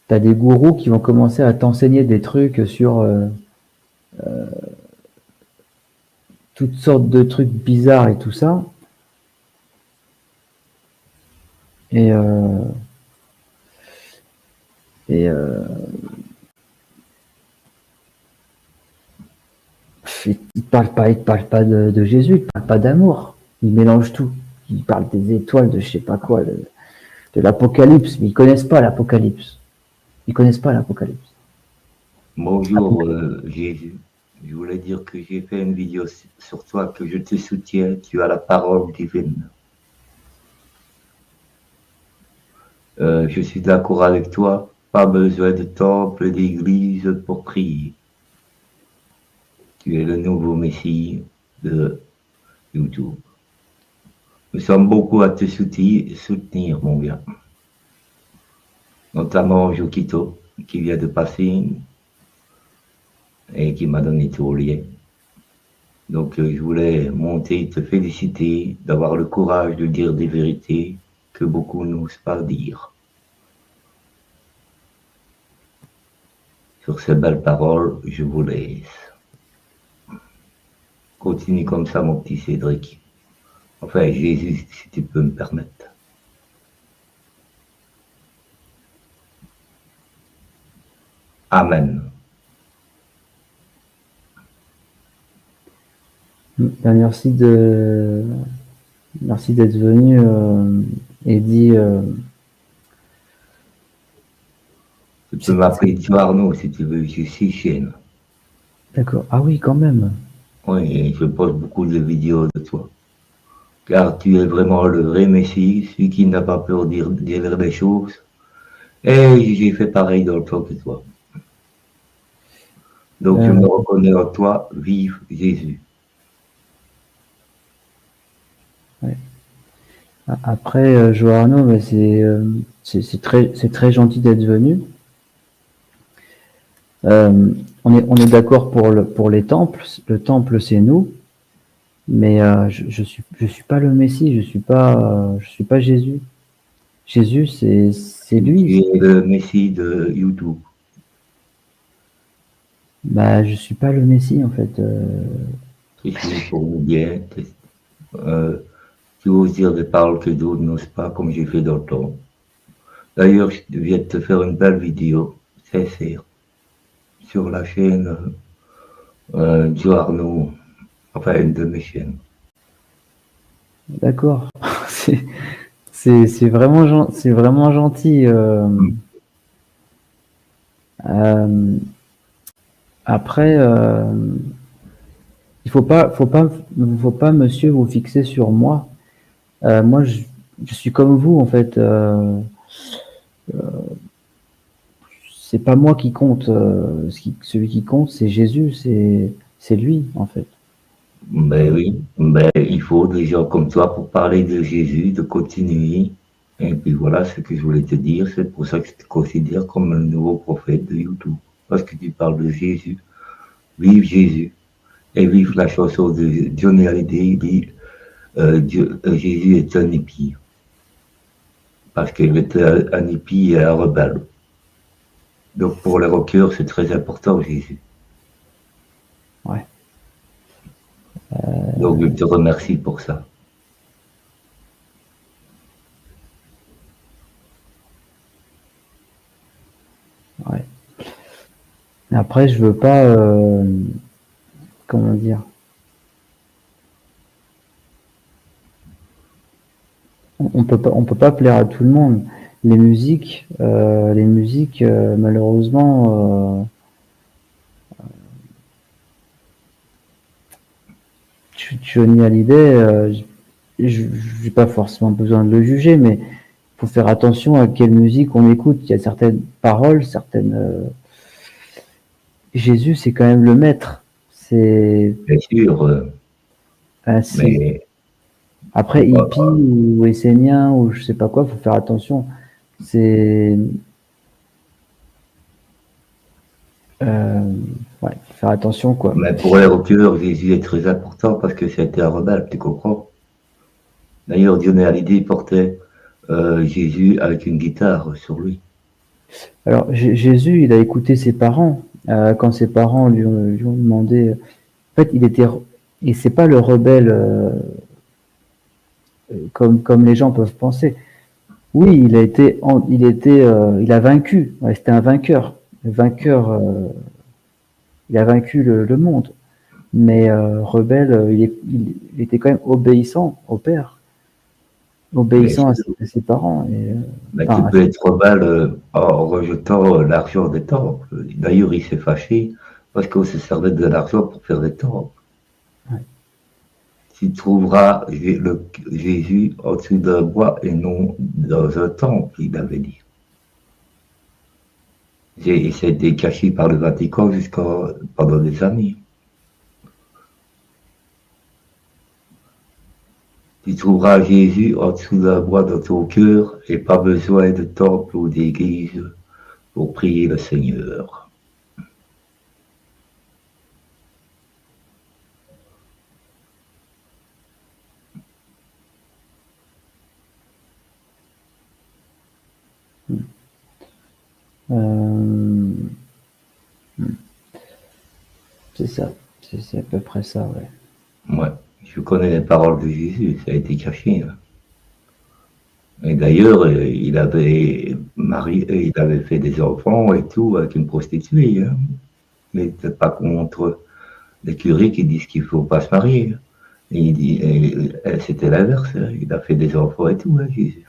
t'as des gourous qui vont commencer à t'enseigner des trucs sur toutes sortes de trucs bizarres et tout ça. Et, euh, et il te parle pas de Jésus, il te parle pas d'amour. Il mélange tout. Il parle des étoiles, de je sais pas quoi, de l'Apocalypse, mais ils connaissent pas l'Apocalypse. Ils connaissent pas l'Apocalypse. Bonjour Jésus, je voulais dire que j'ai fait une vidéo sur toi, que je te soutiens, tu as la parole divine. Je suis d'accord avec toi, pas besoin de temple, d'église pour prier. Tu es le nouveau Messie de YouTube. Nous sommes beaucoup à te soutenir, mon gars. Notamment Jokito, qui vient de passer et qui m'a donné ton lien. Donc je voulais monter, te féliciter d'avoir le courage de dire des vérités que beaucoup n'osent pas dire. Sur ces belles paroles, je vous laisse. Continue comme ça, mon petit Cédric. Enfin, Jésus, si tu peux me permettre. Amen. Merci d'être venu, Eddy. Tu peux m'appeler Arnaud si tu veux, je suis chienne. D'accord. Ah oui, quand même. Oui, je poste beaucoup de vidéos de toi. Car tu es vraiment le vrai Messie, celui qui n'a pas peur de dire des choses. Et j'ai fait pareil dans le temps que toi. Donc je me reconnais en toi, vive Jésus. Ouais. Après, Joarno, mais c'est très gentil d'être venu. On est d'accord pour les temples. Le temple, c'est nous. Mais je suis pas le Messie. Je suis pas Jésus. Jésus, c'est lui. Tu es le Messie de YouTube. Bah, je suis pas le Messie en fait. C'est pour nous bien. Tu oses dire des paroles que d'autres n'osent pas, comme j'ai fait dans le temps. D'ailleurs, je viens de te faire une belle vidéo, sincère, sur la chaîne Joe Arnaud, enfin une de mes chaînes. D'accord. C'est vraiment gentil. Après, il faut pas, monsieur, vous fixer sur moi. Moi, je suis comme vous, en fait. C'est pas moi qui compte. Celui qui compte, c'est Jésus. C'est lui, en fait. Ben oui, ben il faut des gens comme toi pour parler de Jésus, de continuer. Et puis voilà ce que je voulais te dire. C'est pour ça que je te considère comme un nouveau prophète de YouTube. Parce que tu parles de Jésus. Vive Jésus. Et vive la chanson de Johnny Hallyday, dit Jésus est un hippie. Parce qu'il était un hippie et un rebelle. Donc pour les rockers, c'est très important, Jésus. Ouais. Donc je te remercie pour ça. Ouais. Après, je veux pas, comment dire, on peut pas plaire à tout le monde. Les musiques, malheureusement, Johnny Hallyday, j'ai pas forcément besoin de le juger, mais faut faire attention à quelle musique on écoute. Il y a certaines paroles, Jésus, c'est quand même le maître. C'est. Bien sûr. Mais après, hippie ou essénien ou je sais pas quoi, faut faire attention. C'est. Ouais, faut faire attention, quoi. Mais pour les rockers, Jésus est très important parce que c'était un rebelle, tu comprends? D'ailleurs, Johnny Hallyday portait Jésus avec une guitare sur lui. Alors, Jésus, il a écouté ses parents. Quand ses parents lui ont demandé. En fait, et c'est pas le rebelle comme les gens peuvent penser. Oui, il a vaincu. Ouais, c'était un vainqueur. Le vainqueur, il a vaincu le monde. Mais rebelle, il était quand même obéissant au père, Bien obéissant sûr. à ses parents. Mais tu Enfin, peux être rebelle en rejetant l'argent des temples. D'ailleurs, il s'est fâché parce qu'on se servait de l'argent pour faire des temples. ouais. Tu trouveras Jésus en dessous d'un bois et non dans un temple, il avait dit. Et ça a été caché par le Vatican pendant des années. Tu trouveras Jésus en dessous d'un bois dans ton cœur et pas besoin de temple ou d'église pour prier le Seigneur. Euh, c'est à peu près ça, ouais. Moi, je connais les paroles de Jésus, ça a été caché. Hein. Et d'ailleurs, il avait fait des enfants et tout avec une prostituée. Hein. Il n'était pas contre les curés qui disent qu'il ne faut pas se marier. Et il dit, c'était l'inverse. Hein. Il a fait des enfants et tout, hein, Jésus.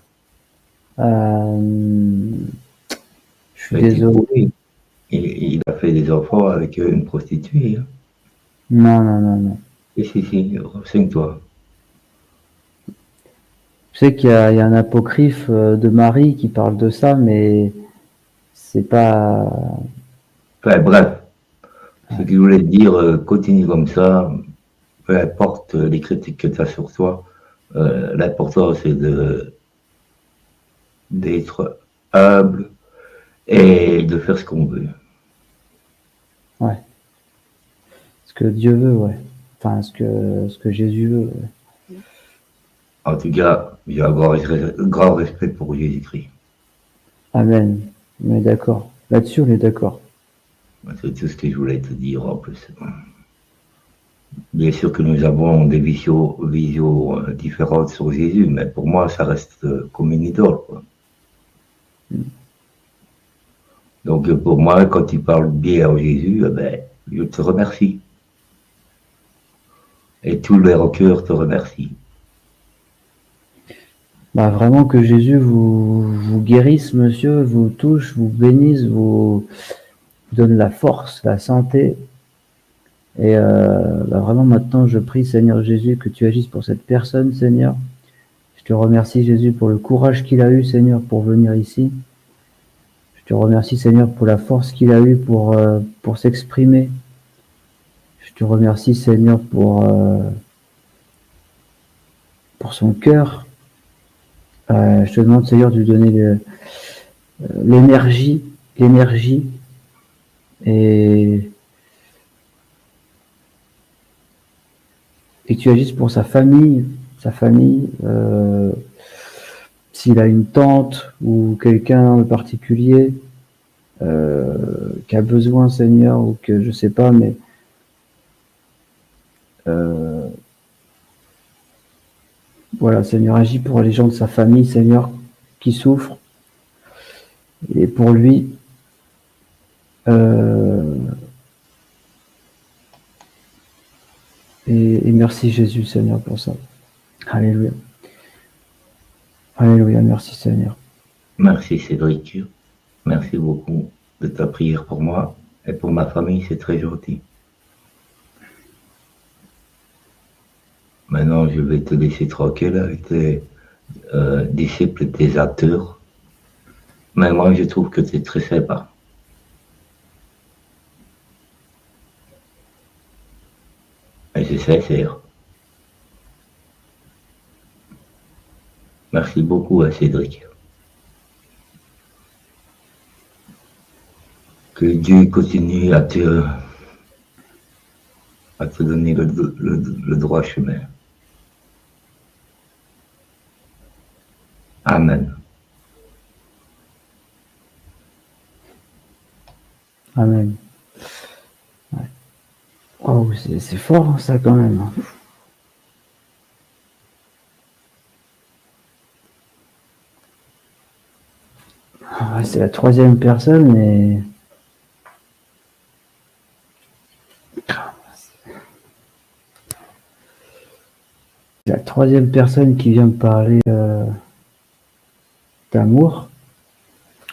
Je suis désolé. Il a fait des enfants avec une prostituée. Hein. Non, non, non, non. Et si, renseigne-toi. Je sais il y a un apocryphe de Marie qui parle de ça, mais c'est pas. Enfin, bref, ce que je voulais te dire, continue comme ça, peu importe les critiques que tu as sur toi, l'important c'est d'être humble et de faire ce qu'on veut. Ouais. Ce que Dieu veut, ouais. Enfin, ce que Jésus veut. Ouais. En tout cas, j'ai un grand respect pour Jésus-Christ. Amen. On est d'accord. Là-dessus, on est d'accord. C'est tout ce que je voulais te dire en plus. Bien sûr que nous avons des visions différentes sur Jésus, mais pour moi, ça reste comme une idole. Quoi. Donc pour moi, quand tu parles bien à Jésus, je te remercie. Et tous les rockers te remercient. Bah, vraiment que Jésus vous guérisse, monsieur, vous touche, vous bénisse, vous donne la force, la santé. Et bah, vraiment maintenant, je prie, Seigneur Jésus, que tu agisses pour cette personne, Seigneur. Je te remercie, Jésus, pour le courage qu'il a eu, Seigneur, pour venir ici. Je te remercie, Seigneur, pour la force qu'il a eue pour s'exprimer. Je te remercie, Seigneur, pour son cœur. Je te demande, Seigneur, de lui donner l'énergie et que tu agisses pour sa famille, s'il a une tante ou quelqu'un de particulier qui a besoin, Seigneur, ou que je sais pas, mais voilà, Seigneur, agis pour les gens de sa famille, Seigneur, qui souffrent, et pour lui, et merci Jésus, Seigneur, pour ça. Alléluia. Alléluia, merci Seigneur. Merci Cédric. Merci beaucoup de ta prière pour moi et pour ma famille, c'est très gentil. Maintenant, je vais te laisser tranquille avec tes disciples et tes acteurs. Mais moi, je trouve que c'est très sympa. Et c'est sincère. Merci beaucoup à Cédric. Que Dieu continue à te donner le droit chemin. Amen. Amen. Ouais. Oh, c'est fort, hein, ça, quand même. Ah, c'est la troisième personne, mais... C'est la troisième personne qui vient me parler d'amour.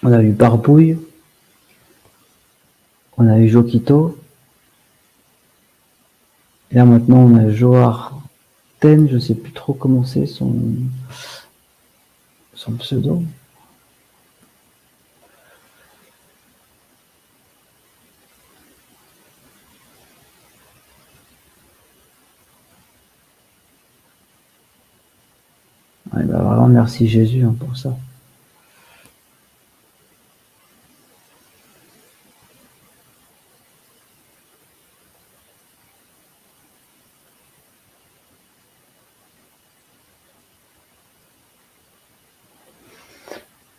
On a eu Barbouille, on a eu Joquito, et là maintenant on a Joar Ten, je sais plus trop comment c'est son pseudo. Ouais, bah vraiment merci Jésus, hein, pour ça.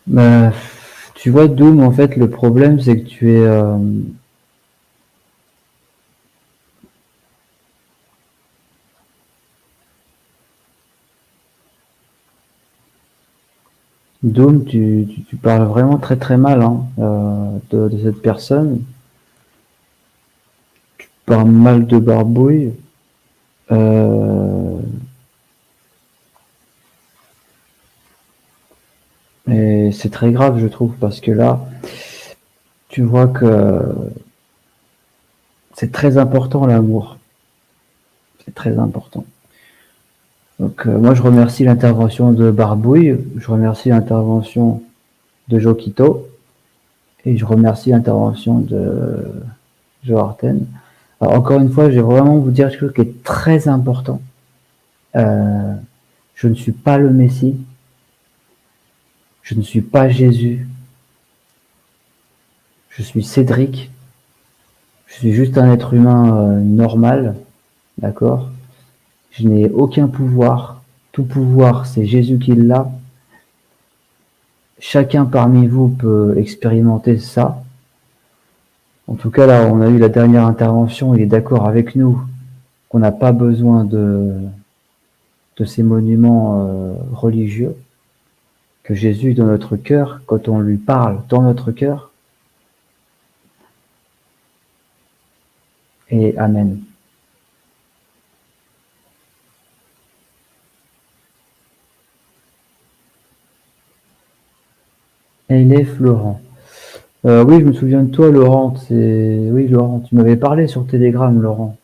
Bah, tu vois, Doom, en fait, le problème, c'est que tu es... Doom, tu parles vraiment très très mal, hein, de cette personne. Tu parles mal de Barbouille. Et c'est très grave, je trouve, parce que là, tu vois que c'est très important, l'amour. C'est très important. Donc, moi, je remercie l'intervention de Barbouille, je remercie l'intervention de Joquito, et je remercie l'intervention de Joarten. Alors, encore une fois, je vais vraiment vous dire quelque chose qui est très important. Je ne suis pas le Messie. Je ne suis pas Jésus. Je suis Cédric. Je suis juste un être humain normal. D'accord? Je n'ai aucun pouvoir. Tout pouvoir, c'est Jésus qui l'a. Chacun parmi vous peut expérimenter ça. En tout cas, là, on a eu la dernière intervention. Il est d'accord avec nous qu'on n'a pas besoin de ces monuments religieux. Que Jésus est dans notre cœur, quand on lui parle dans notre cœur. Et Amen. Elef Laurent. Oui, je me souviens de toi, Laurent. Oui, Laurent, tu m'avais parlé sur Telegram, Laurent.